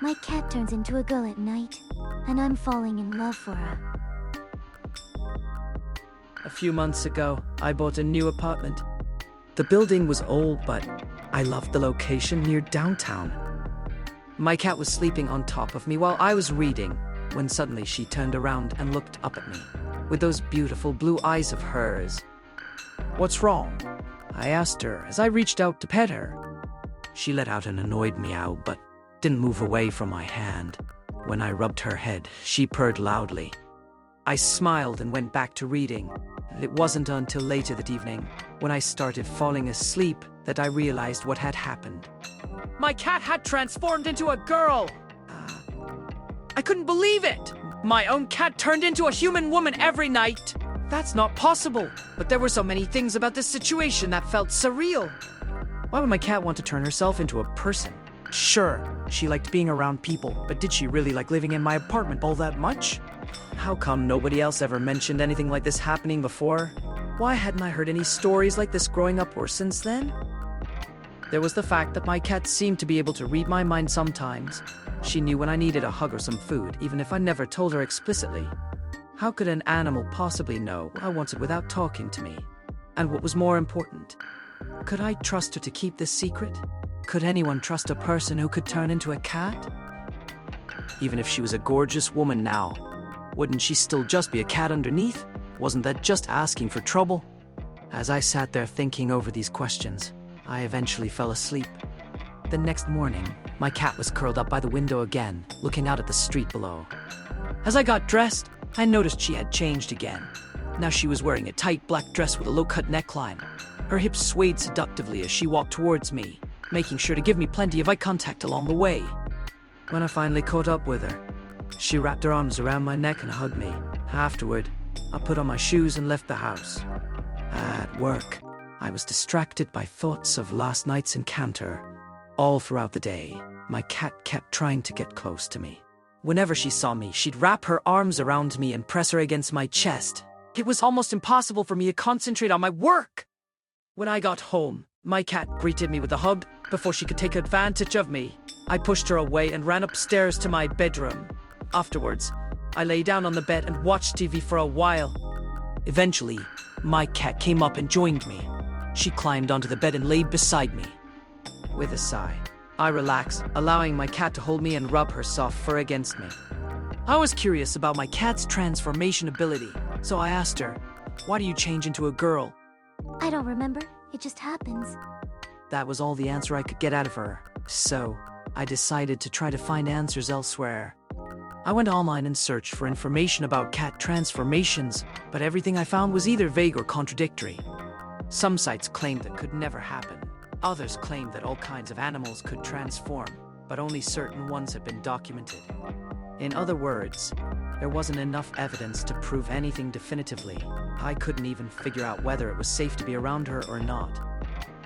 My cat turns into a girl at night, and I'm falling in love for her. A few months ago, I bought a new apartment. The building was old, but I loved the location near downtown. My cat was sleeping on top of me while I was reading, when suddenly she turned around and looked up at me, with those beautiful blue eyes of hers. "What's wrong?" I asked her as I reached out to pet her. She let out an annoyed meow, but didn't move away from my hand. When I rubbed her head, she purred loudly. I smiled and went back to reading. It wasn't until later that evening, when I started falling asleep, that I realized what had happened. My cat had transformed into a girl! I couldn't believe it! My own cat turned into a human woman every night! That's not possible! But there were so many things about this situation that felt surreal. Why would my cat want to turn herself into a person? Sure, she liked being around people, but did she really like living in my apartment all that much? How come nobody else ever mentioned anything like this happening before? Why hadn't I heard any stories like this growing up or since then? There was the fact that my cat seemed to be able to read my mind sometimes. She knew when I needed a hug or some food, even if I never told her explicitly. How could an animal possibly know what I wanted without talking to me? And what was more important, could I trust her to keep this secret? Could anyone trust a person who could turn into a cat? Even if she was a gorgeous woman now, wouldn't she still just be a cat underneath? Wasn't that just asking for trouble? As I sat there thinking over these questions, I eventually fell asleep. The next morning, my cat was curled up by the window again, looking out at the street below. As I got dressed, I noticed she had changed again. Now she was wearing a tight black dress with a low-cut neckline. Her hips swayed seductively as she walked towards me, making sure to give me plenty of eye contact along the way. When I finally caught up with her, she wrapped her arms around my neck and hugged me. Afterward, I put on my shoes and left the house. At work, I was distracted by thoughts of last night's encounter. All throughout the day, my cat kept trying to get close to me. Whenever she saw me, she'd wrap her arms around me and press her against my chest. It was almost impossible for me to concentrate on my work. When I got home, my cat greeted me with a hug before she could take advantage of me. I pushed her away and ran upstairs to my bedroom. Afterwards, I lay down on the bed and watched TV for a while. Eventually, my cat came up and joined me. She climbed onto the bed and laid beside me. With a sigh, I relaxed, allowing my cat to hold me and rub her soft fur against me. I was curious about my cat's transformation ability, so I asked her, "Why do you change into a girl?" I don't remember. It just happens. That was all the answer I could get out of her. So, I decided to try to find answers elsewhere. I went online and searched for information about cat transformations, but everything I found was either vague or contradictory. Some sites claimed that could never happen. Others claimed that all kinds of animals could transform, but only certain ones had been documented. In other words, there wasn't enough evidence to prove anything definitively. I couldn't even figure out whether it was safe to be around her or not.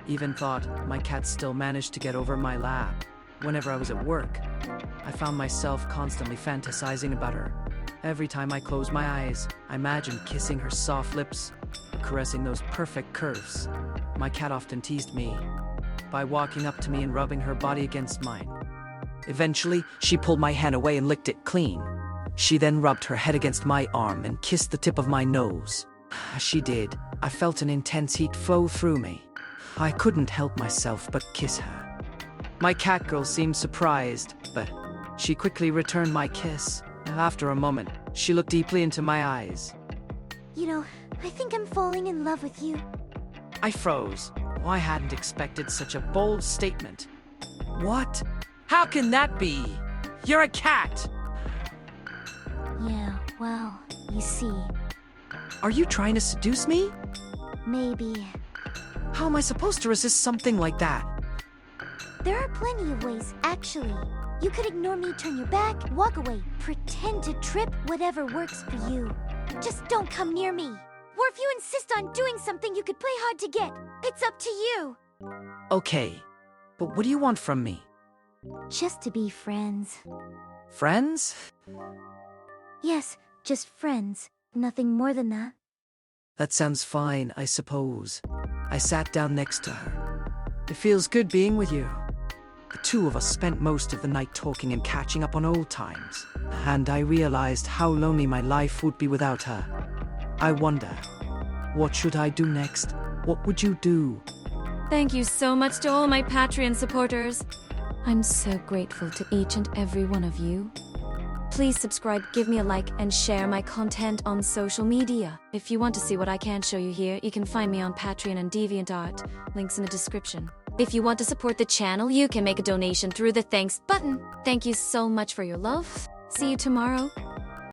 Even thought my cat still managed to get over my lap. Whenever I was at work, I found myself constantly fantasizing about her. Every time I closed my eyes, I imagined kissing her soft lips, or caressing those perfect curves. My cat often teased me by walking up to me and rubbing her body against mine. Eventually, she pulled my hand away and licked it clean. She then rubbed her head against my arm and kissed the tip of my nose. As she did, I felt an intense heat flow through me. I couldn't help myself but kiss her. My cat girl seemed surprised, but she quickly returned my kiss. After a moment, she looked deeply into my eyes. You know, I think I'm falling in love with you. I froze. I hadn't expected such a bold statement. What? How can that be? You're a cat! Yeah, well, you see. Are you trying to seduce me? Maybe. How am I supposed to resist something like that? There are plenty of ways, actually. You could ignore me, turn your back, walk away, pretend to trip, whatever works for you. Just don't come near me. Or if you insist on doing something you could play hard to get, it's up to you. Okay, but what do you want from me? Just to be friends. Friends? Yes, just friends. Nothing more than that. That sounds fine, I suppose. I sat down next to her. It feels good being with you. The two of us spent most of the night talking and catching up on old times. And I realized how lonely my life would be without her. I wonder, what should I do next? What would you do? Thank you so much to all my Patreon supporters. I'm so grateful to each and every one of you. Please subscribe, give me a like, and share my content on social media. If you want to see what I can't show you here, you can find me on Patreon and DeviantArt. Links in the description. If you want to support the channel, you can make a donation through the thanks button. Thank you so much for your love. See you tomorrow.